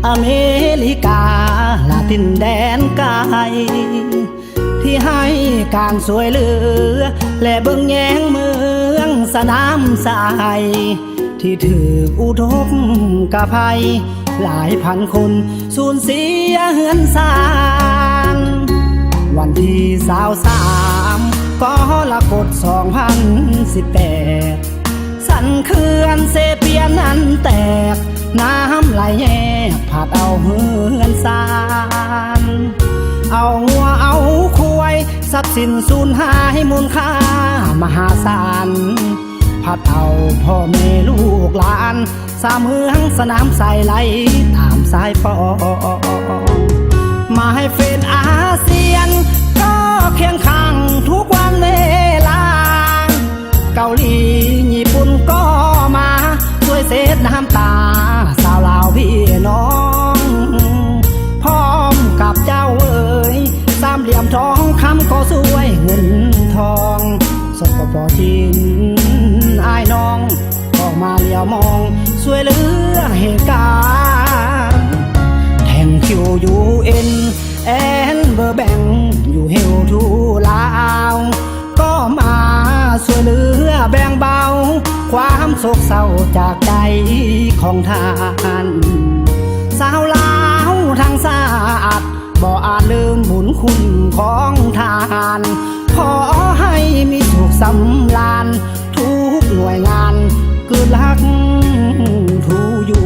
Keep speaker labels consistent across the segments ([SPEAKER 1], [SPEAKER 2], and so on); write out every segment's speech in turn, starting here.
[SPEAKER 1] อเมริกาลาตินแดนไกลที่ให้การสวยเหลือและเบิ่งแยงเมืองสนามทรายที่ถืออุทกภัยหลายพันคนสูญเสียเฮือนสร้างวันที่23กรกฎ2018สั่นเขื่อนเซเปียนนั้นแตกน้ำไหลแยกผาดเอาเฮือนสร้างเอางัวเอาควายทรัพย์สินสูญหายมูลค่ามหาศาลพัดเอาพ่อแม่ลูกหลานสามเมืองสนามใสไหลตามสายฟองมาให้เฟนอาเซียนก็เคียงข้างทุกวันเวลาเกาหลีญี่ปุ่นก็มาช่วยเซดน้ำตาสาวลาวพี่น้องพร้อมกับเจ้าเอ๋ยสามเหลี่ยมทองคำก็สวยเงินทองสปปจีนอ้ายน้องก็มาเลี้ยวมองช่วยเหลือเหตุการณ์แทงคิวUNแอนเบอร์แบงอยู่เฮลทูลาวก็มาช่วยเหลือแบ่งเบาความโศกเศร้าจากใจของท่านสาวลาวทางสาดบ่อาจลืมบุญคุณของทานขอให้มีสุขสำราญทุกหน่วยงานคือรักทูอยู่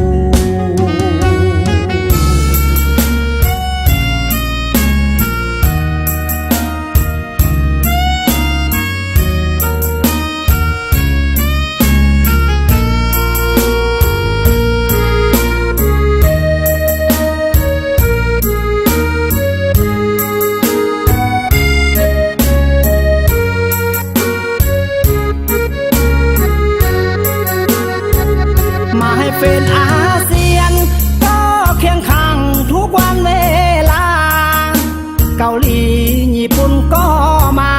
[SPEAKER 1] เป็นอาเซียนก็เคียงข้างทุกวันเวลาเกาหลีญี่ปุ่นก็มา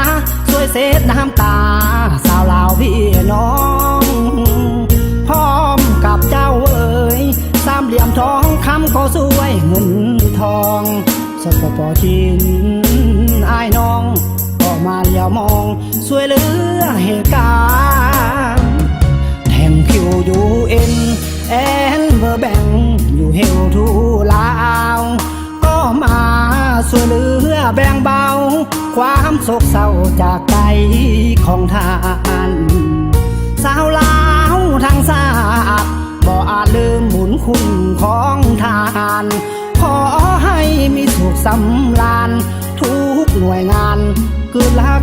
[SPEAKER 1] ช่วยเซดน้ำตาสาวลาวพี่น้องพร้อมกับเจ้าเอ๋ยสามเหลี่ยมทองคำก็สวยเงินทองสปปจีนอ้ายน้องก็มาเลี้ยวมองช่วยเหลือเหตุการณ์แทงคิวUNแอนเบอร์แบงอยู่เฮลทูลาวก็มาช่วยเหลือแบ่งเบาความโศกเศร้าจากใจของท่านสาวลาวทางสาดบ่อาจลืมบุญคุณของทานขอให้มีสุขสำราญทุกหน่วยงานคือรัก